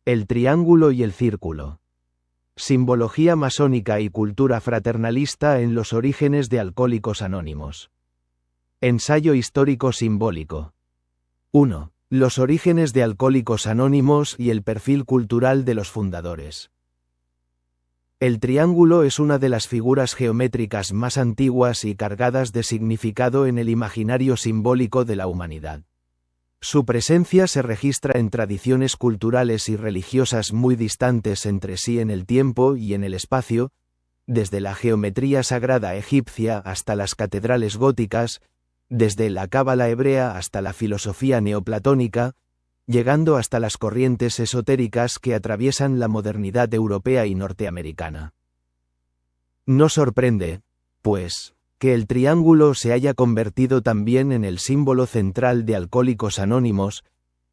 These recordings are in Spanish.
El triángulo y el círculo. Simbología masónica y cultura fraternalista en los orígenes de Alcohólicos Anónimos. Ensayo histórico simbólico. 1. Los orígenes de Alcohólicos Anónimos y el perfil cultural de los fundadores. El triángulo es una de las figuras geométricas más antiguas y cargadas de significado en el imaginario simbólico de la humanidad. Su presencia se registra en tradiciones culturales y religiosas muy distantes entre sí en el tiempo y en el espacio, desde la geometría sagrada egipcia hasta las catedrales góticas, desde la cábala hebrea hasta la filosofía neoplatónica, llegando hasta las corrientes esotéricas que atraviesan la modernidad europea y norteamericana. No sorprende, pues, que el triángulo se haya convertido también en el símbolo central de Alcohólicos Anónimos,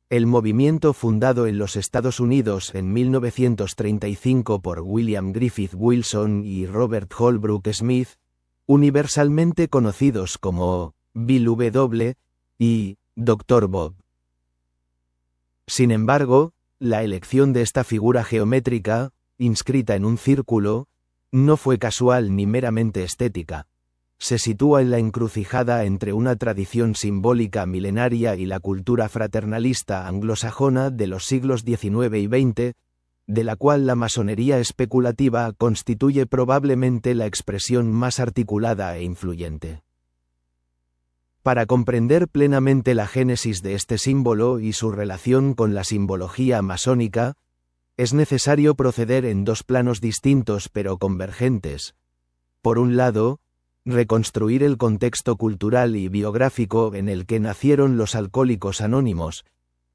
el movimiento fundado en los Estados Unidos en 1935 por William Griffith Wilson y Robert Holbrook Smith, universalmente conocidos como Bill W. y Dr. Bob. Sin embargo, la elección de esta figura geométrica, inscrita en un círculo, no fue casual ni meramente estética. Se sitúa en la encrucijada entre una tradición simbólica milenaria y la cultura fraternalista anglosajona de los siglos XIX y XX, de la cual la masonería especulativa constituye probablemente la expresión más articulada e influyente. Para comprender plenamente la génesis de este símbolo y su relación con la simbología masónica, es necesario proceder en dos planos distintos pero convergentes. Por un lado, reconstruir el contexto cultural y biográfico en el que nacieron los Alcohólicos Anónimos.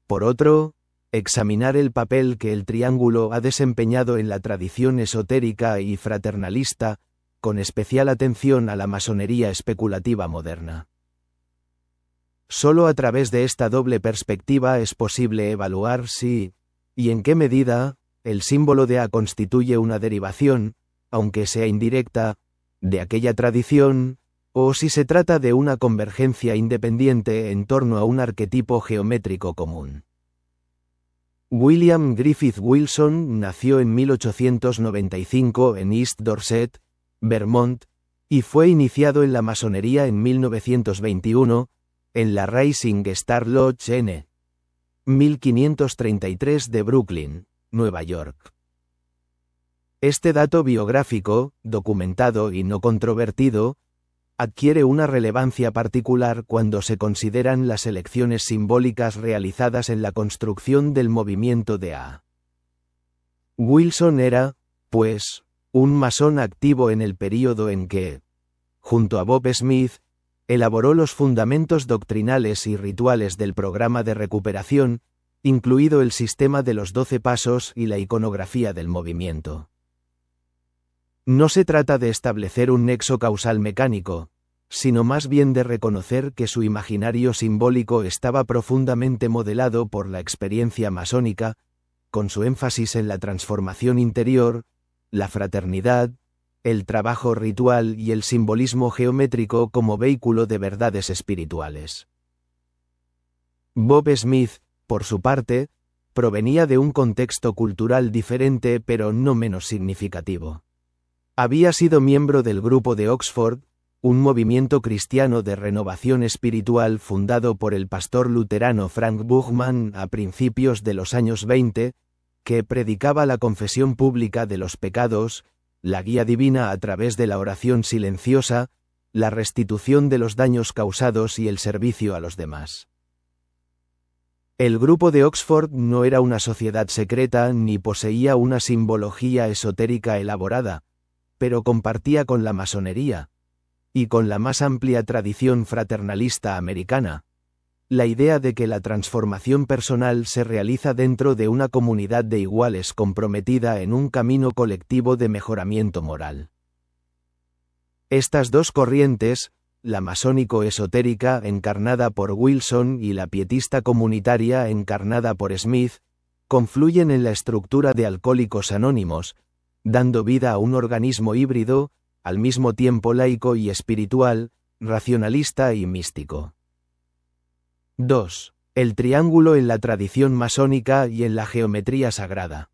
Por otro, examinar el papel que el triángulo ha desempeñado en la tradición esotérica y fraternalista, con especial atención a la masonería especulativa moderna. Solo a través de esta doble perspectiva es posible evaluar si, y en qué medida, el símbolo de A constituye una derivación, aunque sea indirecta, de aquella tradición, o si se trata de una convergencia independiente en torno a un arquetipo geométrico común. William Griffith Wilson nació en 1895 en East Dorset, Vermont, y fue iniciado en la masonería en 1921, en la Rising Star Lodge N. 1533 de Brooklyn, Nueva York. Este dato biográfico, documentado y no controvertido, adquiere una relevancia particular cuando se consideran las elecciones simbólicas realizadas en la construcción del movimiento de A. Wilson era, pues, un masón activo en el período en que, junto a Bob Smith, elaboró los fundamentos doctrinales y rituales del programa de recuperación, incluido el sistema de los 12 pasos y la iconografía del movimiento. No se trata de establecer un nexo causal mecánico, sino más bien de reconocer que su imaginario simbólico estaba profundamente modelado por la experiencia masónica, con su énfasis en la transformación interior, la fraternidad, el trabajo ritual y el simbolismo geométrico como vehículo de verdades espirituales. Bob Smith, por su parte, provenía de un contexto cultural diferente pero no menos significativo. Había sido miembro del Grupo de Oxford, un movimiento cristiano de renovación espiritual fundado por el pastor luterano Frank Buchmann a principios de los años 20, que predicaba la confesión pública de los pecados, la guía divina a través de la oración silenciosa, la restitución de los daños causados y el servicio a los demás. El Grupo de Oxford no era una sociedad secreta ni poseía una simbología esotérica elaborada, pero compartía con la masonería, y con la más amplia tradición fraternalista americana, la idea de que la transformación personal se realiza dentro de una comunidad de iguales comprometida en un camino colectivo de mejoramiento moral. Estas dos corrientes, la masónico-esotérica encarnada por Wilson y la pietista comunitaria encarnada por Smith, confluyen en la estructura de Alcohólicos Anónimos, dando vida a un organismo híbrido, al mismo tiempo laico y espiritual, racionalista y místico. 2. El triángulo en la tradición masónica y en la geometría sagrada.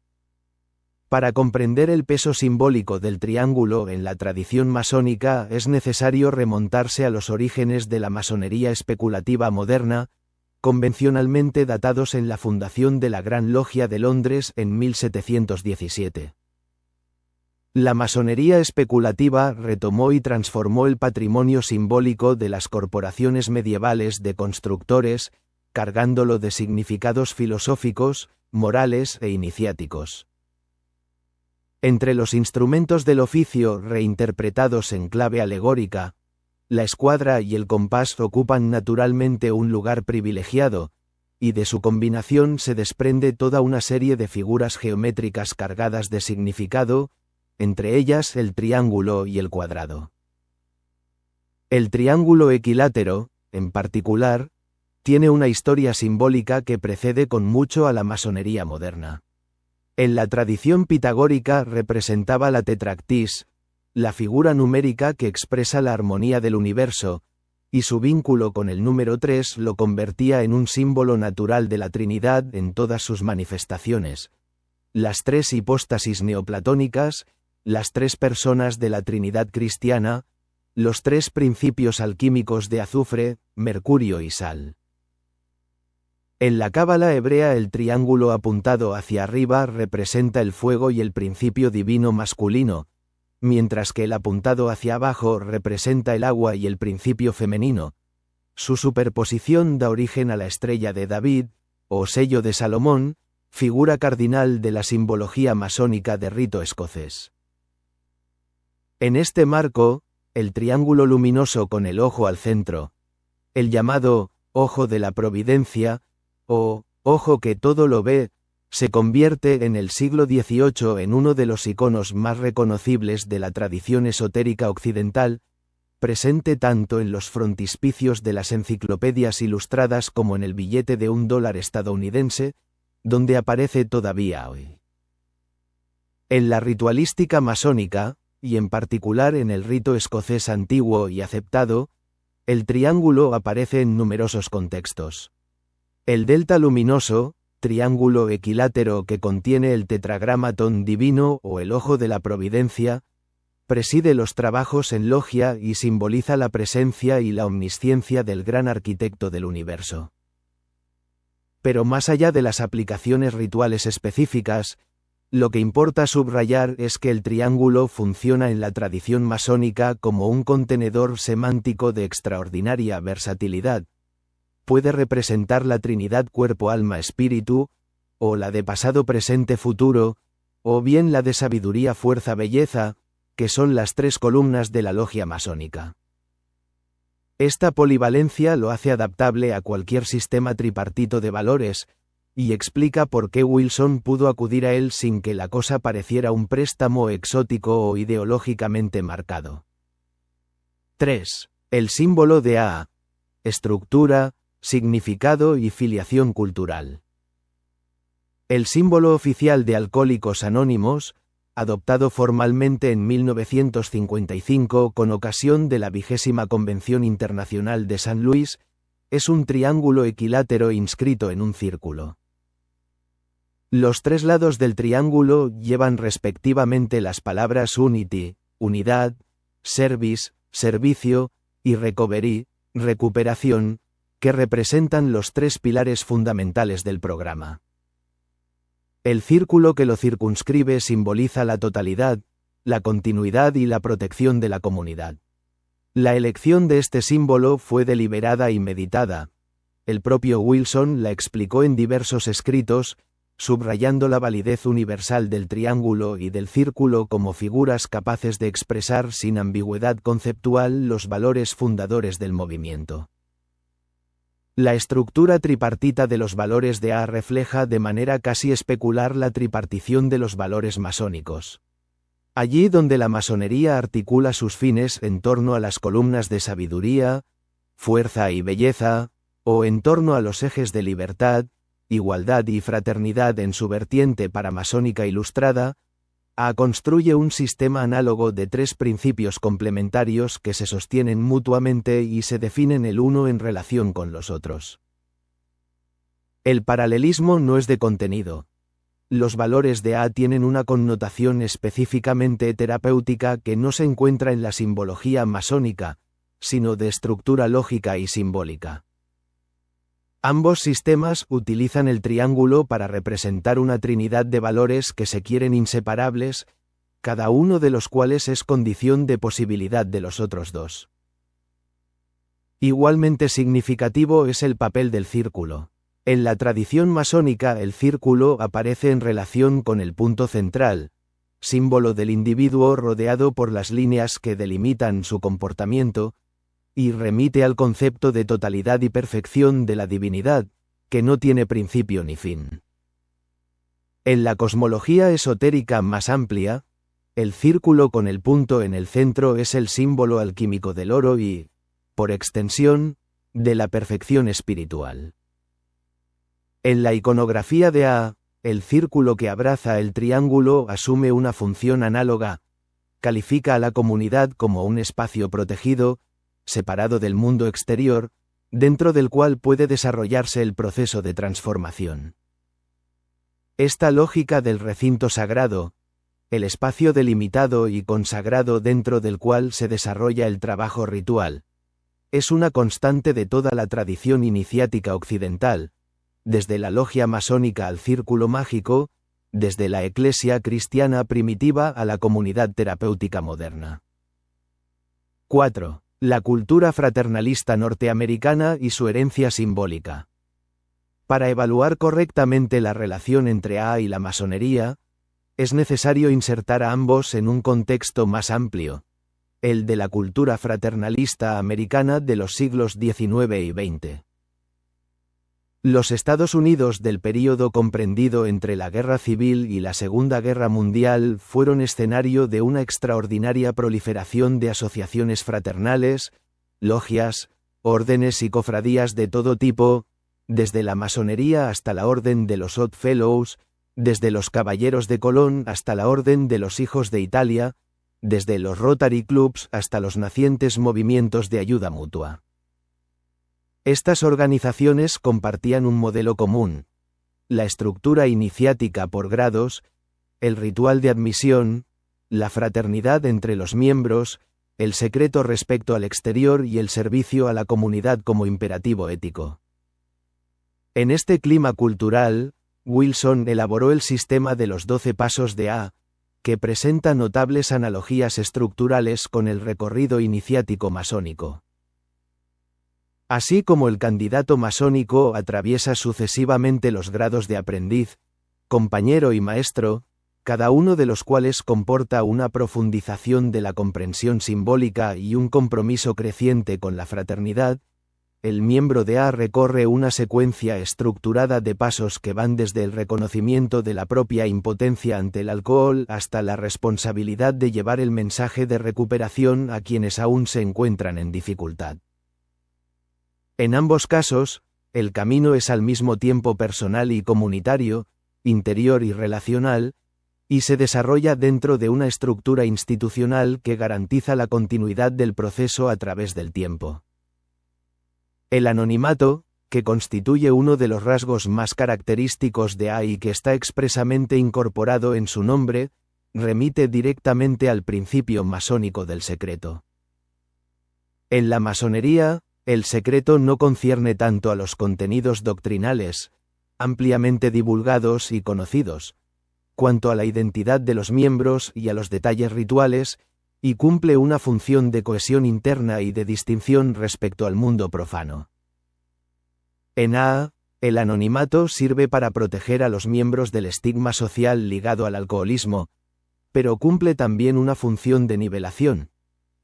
Para comprender el peso simbólico del triángulo en la tradición masónica es necesario remontarse a los orígenes de la masonería especulativa moderna, convencionalmente datados en la fundación de la Gran Logia de Londres en 1717. La masonería especulativa retomó y transformó el patrimonio simbólico de las corporaciones medievales de constructores, cargándolo de significados filosóficos, morales e iniciáticos. Entre los instrumentos del oficio reinterpretados en clave alegórica, la escuadra y el compás ocupan naturalmente un lugar privilegiado, y de su combinación se desprende toda una serie de figuras geométricas cargadas de significado, entre ellas el triángulo y el cuadrado. El triángulo equilátero, en particular, tiene una historia simbólica que precede con mucho a la masonería moderna. En la tradición pitagórica representaba la tetractis, la figura numérica que expresa la armonía del universo, y su vínculo con el número 3 lo convertía en un símbolo natural de la Trinidad en todas sus manifestaciones. Las tres hipóstasis neoplatónicas, las tres personas de la Trinidad cristiana, los tres principios alquímicos de azufre, mercurio y sal. En la cábala hebrea el triángulo apuntado hacia arriba representa el fuego y el principio divino masculino, mientras que el apuntado hacia abajo representa el agua y el principio femenino. Su superposición da origen a la estrella de David, o sello de Salomón, figura cardinal de la simbología masónica de rito escocés. En este marco, el triángulo luminoso con el ojo al centro, el llamado ojo de la providencia, o ojo que todo lo ve, se convierte en el siglo XVIII en uno de los iconos más reconocibles de la tradición esotérica occidental, presente tanto en los frontispicios de las enciclopedias ilustradas como en el billete de $1 estadounidense, donde aparece todavía hoy. En la ritualística masónica, y en particular en el rito escocés antiguo y aceptado, el triángulo aparece en numerosos contextos. El delta luminoso, triángulo equilátero que contiene el tetragramatón divino o el ojo de la providencia, preside los trabajos en logia y simboliza la presencia y la omnisciencia del gran arquitecto del universo. Pero más allá de las aplicaciones rituales específicas, lo que importa subrayar es que el triángulo funciona en la tradición masónica como un contenedor semántico de extraordinaria versatilidad. Puede representar la Trinidad cuerpo-alma-espíritu, o la de pasado-presente-futuro, o bien la de sabiduría-fuerza-belleza, que son las tres columnas de la logia masónica. Esta polivalencia lo hace adaptable a cualquier sistema tripartito de valores, y explica por qué Wilson pudo acudir a él sin que la cosa pareciera un préstamo exótico o ideológicamente marcado. 3. El símbolo de AA. Estructura, significado y filiación cultural. El símbolo oficial de Alcohólicos Anónimos, adoptado formalmente en 1955 con ocasión de la 20ª Convención Internacional de San Luis, es un triángulo equilátero inscrito en un círculo. Los tres lados del triángulo llevan respectivamente las palabras unity, unidad, service, servicio, y recovery, recuperación, que representan los tres pilares fundamentales del programa. El círculo que lo circunscribe simboliza la totalidad, la continuidad y la protección de la comunidad. La elección de este símbolo fue deliberada y meditada. El propio Wilson la explicó en diversos escritos, subrayando la validez universal del triángulo y del círculo como figuras capaces de expresar sin ambigüedad conceptual los valores fundadores del movimiento. La estructura tripartita de los valores de AA refleja de manera casi especular la tripartición de los valores masónicos. Allí donde la masonería articula sus fines en torno a las columnas de sabiduría, fuerza y belleza, o en torno a los ejes de libertad, igualdad y fraternidad en su vertiente paramasónica ilustrada, AA construye un sistema análogo de tres principios complementarios que se sostienen mutuamente y se definen el uno en relación con los otros. El paralelismo no es de contenido. Los valores de A tienen una connotación específicamente terapéutica que no se encuentra en la simbología masónica, sino de estructura lógica y simbólica. Ambos sistemas utilizan el triángulo para representar una trinidad de valores que se quieren inseparables, cada uno de los cuales es condición de posibilidad de los otros dos. Igualmente significativo es el papel del círculo. En la tradición masónica el círculo aparece en relación con el punto central, símbolo del individuo rodeado por las líneas que delimitan su comportamiento, y remite al concepto de totalidad y perfección de la divinidad, que no tiene principio ni fin. En la cosmología esotérica más amplia, el círculo con el punto en el centro es el símbolo alquímico del oro y, por extensión, de la perfección espiritual. En la iconografía de A, el círculo que abraza el triángulo asume una función análoga, califica a la comunidad como un espacio protegido, separado del mundo exterior, dentro del cual puede desarrollarse el proceso de transformación. Esta lógica del recinto sagrado, el espacio delimitado y consagrado dentro del cual se desarrolla el trabajo ritual, es una constante de toda la tradición iniciática occidental, desde la logia masónica al círculo mágico, desde la Iglesia cristiana primitiva a la comunidad terapéutica moderna. 4. La cultura fraternalista norteamericana y su herencia simbólica. Para evaluar correctamente la relación entre A y la masonería, es necesario insertar a ambos en un contexto más amplio, el de la cultura fraternalista americana de los siglos XIX y XX. Los Estados Unidos del período comprendido entre la Guerra Civil y la Segunda Guerra Mundial fueron escenario de una extraordinaria proliferación de asociaciones fraternales, logias, órdenes y cofradías de todo tipo, desde la masonería hasta la Orden de los Odd Fellows, desde los Caballeros de Colón hasta la Orden de los Hijos de Italia, desde los Rotary Clubs hasta los nacientes movimientos de ayuda mutua. Estas organizaciones compartían un modelo común: la estructura iniciática por grados, el ritual de admisión, la fraternidad entre los miembros, el secreto respecto al exterior y el servicio a la comunidad como imperativo ético. En este clima cultural, Wilson elaboró el sistema de los 12 pasos de A, que presenta notables analogías estructurales con el recorrido iniciático masónico. Así como el candidato masónico atraviesa sucesivamente los grados de aprendiz, compañero y maestro, cada uno de los cuales comporta una profundización de la comprensión simbólica y un compromiso creciente con la fraternidad, el miembro de A recorre una secuencia estructurada de pasos que van desde el reconocimiento de la propia impotencia ante el alcohol hasta la responsabilidad de llevar el mensaje de recuperación a quienes aún se encuentran en dificultad. En ambos casos, el camino es al mismo tiempo personal y comunitario, interior y relacional, y se desarrolla dentro de una estructura institucional que garantiza la continuidad del proceso a través del tiempo. El anonimato, que constituye uno de los rasgos más característicos de A y que está expresamente incorporado en su nombre, remite directamente al principio masónico del secreto. En la masonería, el secreto no concierne tanto a los contenidos doctrinales, ampliamente divulgados y conocidos, cuanto a la identidad de los miembros y a los detalles rituales, y cumple una función de cohesión interna y de distinción respecto al mundo profano. En A, el anonimato sirve para proteger a los miembros del estigma social ligado al alcoholismo, pero cumple también una función de nivelación.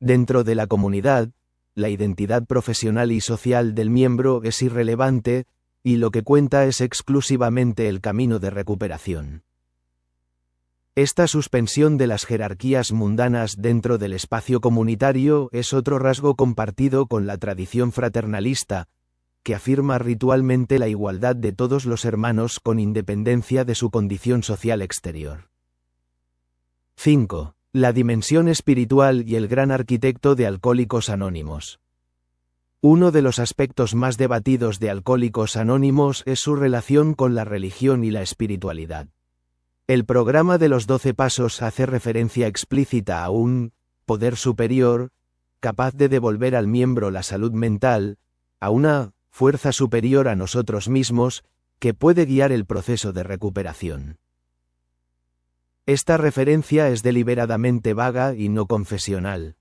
Dentro de la comunidad, la identidad profesional y social del miembro es irrelevante, y lo que cuenta es exclusivamente el camino de recuperación. Esta suspensión de las jerarquías mundanas dentro del espacio comunitario es otro rasgo compartido con la tradición fraternalista, que afirma ritualmente la igualdad de todos los hermanos con independencia de su condición social exterior. 5. La dimensión espiritual y el gran arquitecto de Alcohólicos Anónimos. Uno de los aspectos más debatidos de Alcohólicos Anónimos es su relación con la religión y la espiritualidad. El programa de los 12 pasos hace referencia explícita a un poder superior, capaz de devolver al miembro la salud mental, a una fuerza superior a nosotros mismos, que puede guiar el proceso de recuperación. Esta referencia es deliberadamente vaga y no confesional.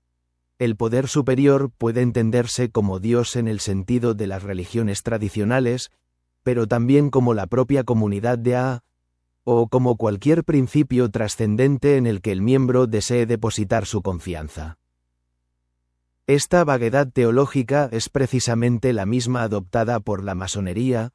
El poder superior puede entenderse como Dios en el sentido de las religiones tradicionales, pero también como la propia comunidad de AA, o como cualquier principio trascendente en el que el miembro desee depositar su confianza. Esta vaguedad teológica es precisamente la misma adoptada por la masonería,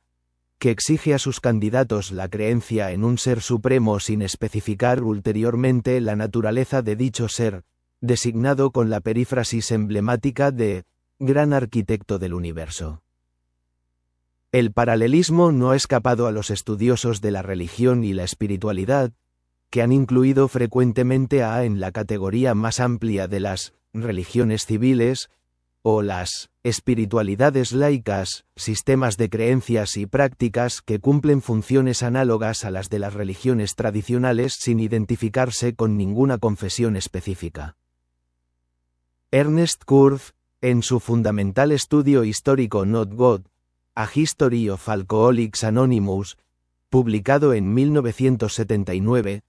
que exige a sus candidatos la creencia en un ser supremo sin especificar ulteriormente la naturaleza de dicho ser, designado con la perífrasis emblemática de «gran arquitecto del universo». El paralelismo no ha escapado a los estudiosos de la religión y la espiritualidad, que han incluido frecuentemente a en la categoría más amplia de las religiones civiles, o las espiritualidades laicas, sistemas de creencias y prácticas que cumplen funciones análogas a las de las religiones tradicionales sin identificarse con ninguna confesión específica. Ernest Kurz, en su fundamental estudio histórico Not God, A History of Alcoholics Anonymous, publicado en 1979,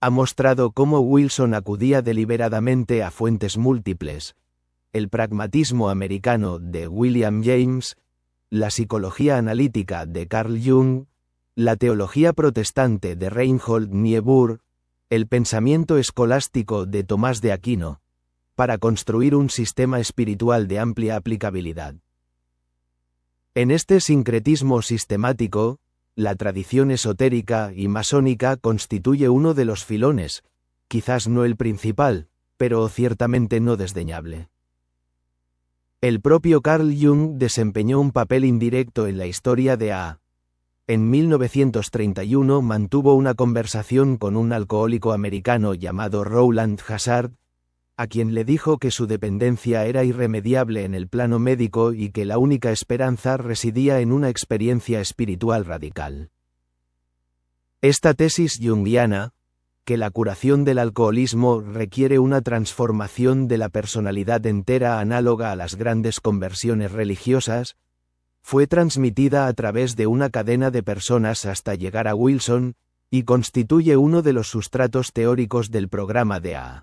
ha mostrado cómo Wilson acudía deliberadamente a fuentes múltiples: el pragmatismo americano de William James, la psicología analítica de Carl Jung, la teología protestante de Reinhold Niebuhr, el pensamiento escolástico de Tomás de Aquino, para construir un sistema espiritual de amplia aplicabilidad. En este sincretismo sistemático, la tradición esotérica y masónica constituye uno de los filones, quizás no el principal, pero ciertamente no desdeñable. El propio Carl Jung desempeñó un papel indirecto en la historia de AA. En 1931 mantuvo una conversación con un alcohólico americano llamado Rowland Hazard, a quien le dijo que su dependencia era irremediable en el plano médico y que la única esperanza residía en una experiencia espiritual radical. Esta tesis junguiana, que la curación del alcoholismo requiere una transformación de la personalidad entera análoga a las grandes conversiones religiosas, fue transmitida a través de una cadena de personas hasta llegar a Wilson, y constituye uno de los sustratos teóricos del programa de AA.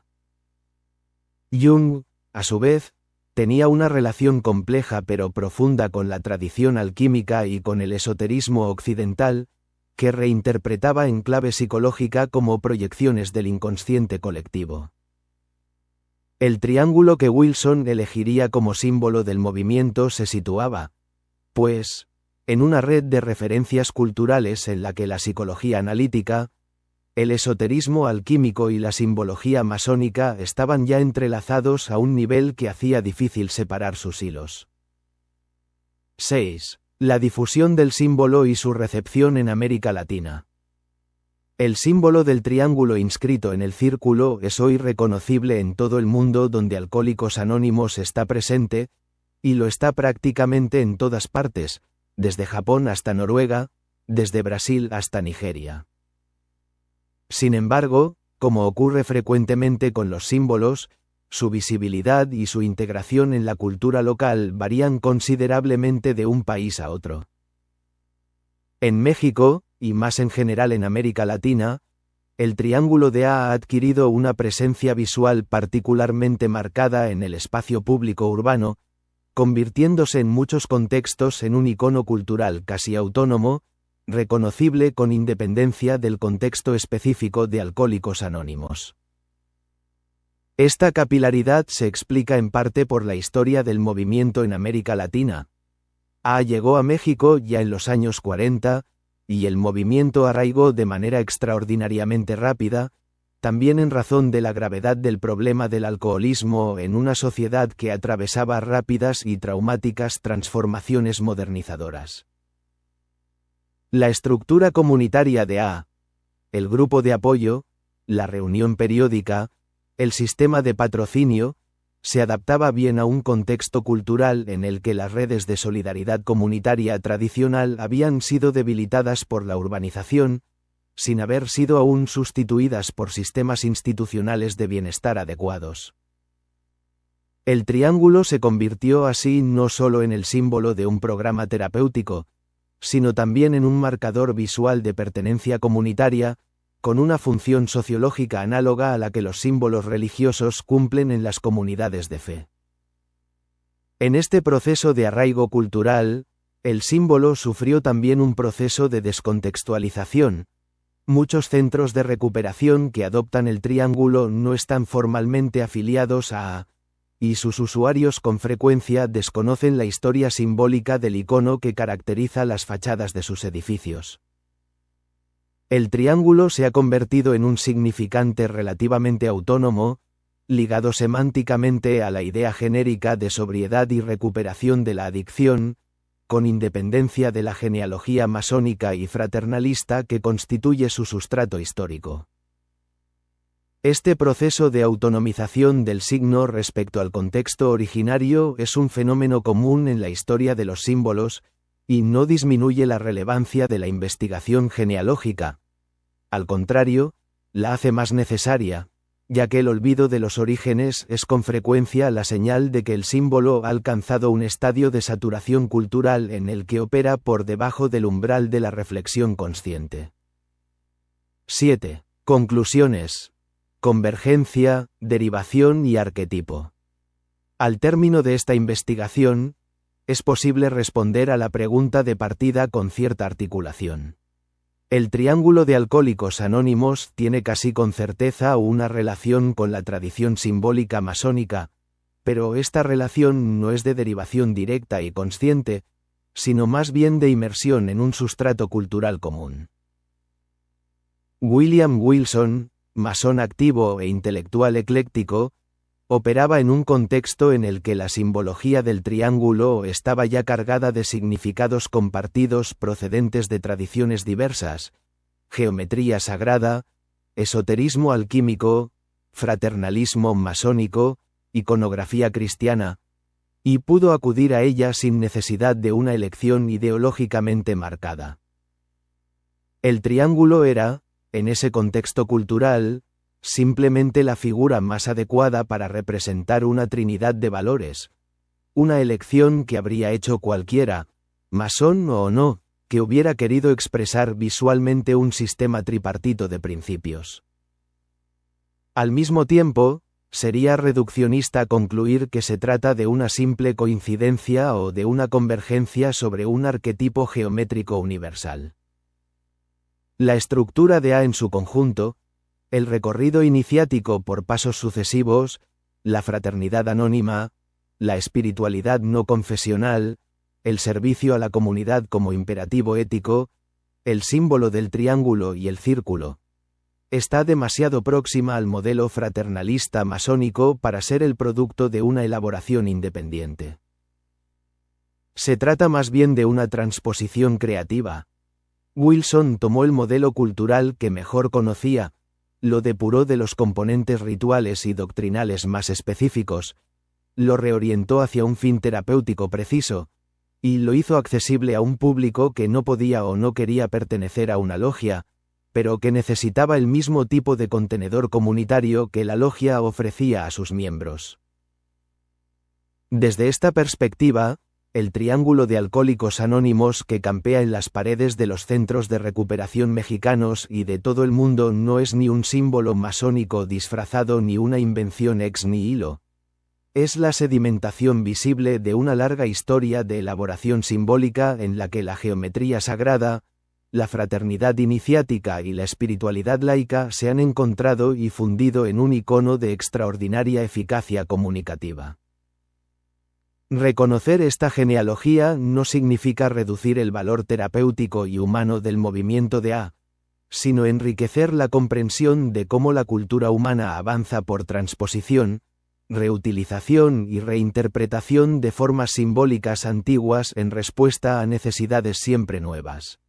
Jung, a su vez, tenía una relación compleja pero profunda con la tradición alquímica y con el esoterismo occidental, que reinterpretaba en clave psicológica como proyecciones del inconsciente colectivo. El triángulo que Wilson elegiría como símbolo del movimiento se situaba, pues, en una red de referencias culturales en la que la psicología analítica, el esoterismo alquímico y la simbología masónica estaban ya entrelazados a un nivel que hacía difícil separar sus hilos. 6. La difusión del símbolo y su recepción en América Latina. El símbolo del triángulo inscrito en el círculo es hoy reconocible en todo el mundo donde Alcohólicos Anónimos está presente, y lo está prácticamente en todas partes, desde Japón hasta Noruega, desde Brasil hasta Nigeria. Sin embargo, como ocurre frecuentemente con los símbolos, su visibilidad y su integración en la cultura local varían considerablemente de un país a otro. En México, y más en general en América Latina, el triángulo de AA ha adquirido una presencia visual particularmente marcada en el espacio público urbano, convirtiéndose en muchos contextos en un icono cultural casi autónomo, reconocible con independencia del contexto específico de Alcohólicos Anónimos. Esta capilaridad se explica en parte por la historia del movimiento en América Latina. AA llegó a México ya en los años 40, y el movimiento arraigó de manera extraordinariamente rápida, también en razón de la gravedad del problema del alcoholismo en una sociedad que atravesaba rápidas y traumáticas transformaciones modernizadoras. La estructura comunitaria de AA, el grupo de apoyo, la reunión periódica, el sistema de patrocinio, se adaptaba bien a un contexto cultural en el que las redes de solidaridad comunitaria tradicional habían sido debilitadas por la urbanización, sin haber sido aún sustituidas por sistemas institucionales de bienestar adecuados. El triángulo se convirtió así no solo en el símbolo de un programa terapéutico, sino también en un marcador visual de pertenencia comunitaria, con una función sociológica análoga a la que los símbolos religiosos cumplen en las comunidades de fe. En este proceso de arraigo cultural, el símbolo sufrió también un proceso de descontextualización. Muchos centros de recuperación que adoptan el triángulo no están formalmente afiliados a, y sus usuarios con frecuencia desconocen la historia simbólica del icono que caracteriza las fachadas de sus edificios. El triángulo se ha convertido en un significante relativamente autónomo, ligado semánticamente a la idea genérica de sobriedad y recuperación de la adicción, con independencia de la genealogía masónica y fraternalista que constituye su sustrato histórico. Este proceso de autonomización del signo respecto al contexto originario es un fenómeno común en la historia de los símbolos, y no disminuye la relevancia de la investigación genealógica. Al contrario, la hace más necesaria, ya que el olvido de los orígenes es con frecuencia la señal de que el símbolo ha alcanzado un estadio de saturación cultural en el que opera por debajo del umbral de la reflexión consciente. 7. Conclusiones. Convergencia, derivación y arquetipo. Al término de esta investigación, es posible responder a la pregunta de partida con cierta articulación. El triángulo de Alcohólicos Anónimos tiene casi con certeza una relación con la tradición simbólica masónica, pero esta relación no es de derivación directa y consciente, sino más bien de inmersión en un sustrato cultural común. William Wilson, masón activo e intelectual ecléctico, operaba en un contexto en el que la simbología del triángulo estaba ya cargada de significados compartidos procedentes de tradiciones diversas: geometría sagrada, esoterismo alquímico, fraternalismo masónico, iconografía cristiana, y pudo acudir a ella sin necesidad de una elección ideológicamente marcada. El triángulo era, en ese contexto cultural, simplemente la figura más adecuada para representar una trinidad de valores, una elección que habría hecho cualquiera, masón o no, que hubiera querido expresar visualmente un sistema tripartito de principios. Al mismo tiempo, sería reduccionista concluir que se trata de una simple coincidencia o de una convergencia sobre un arquetipo geométrico universal. La estructura de A en su conjunto, el recorrido iniciático por pasos sucesivos, la fraternidad anónima, la espiritualidad no confesional, el servicio a la comunidad como imperativo ético, el símbolo del triángulo y el círculo, está demasiado próxima al modelo fraternalista masónico para ser el producto de una elaboración independiente. Se trata más bien de una transposición creativa. Wilson tomó el modelo cultural que mejor conocía, lo depuró de los componentes rituales y doctrinales más específicos, lo reorientó hacia un fin terapéutico preciso, y lo hizo accesible a un público que no podía o no quería pertenecer a una logia, pero que necesitaba el mismo tipo de contenedor comunitario que la logia ofrecía a sus miembros. Desde esta perspectiva, el triángulo de Alcohólicos Anónimos que campea en las paredes de los centros de recuperación mexicanos y de todo el mundo no es ni un símbolo masónico disfrazado ni una invención ex nihilo. Es la sedimentación visible de una larga historia de elaboración simbólica en la que la geometría sagrada, la fraternidad iniciática y la espiritualidad laica se han encontrado y fundido en un icono de extraordinaria eficacia comunicativa. Reconocer esta genealogía no significa reducir el valor terapéutico y humano del movimiento de A, sino enriquecer la comprensión de cómo la cultura humana avanza por transposición, reutilización y reinterpretación de formas simbólicas antiguas en respuesta a necesidades siempre nuevas.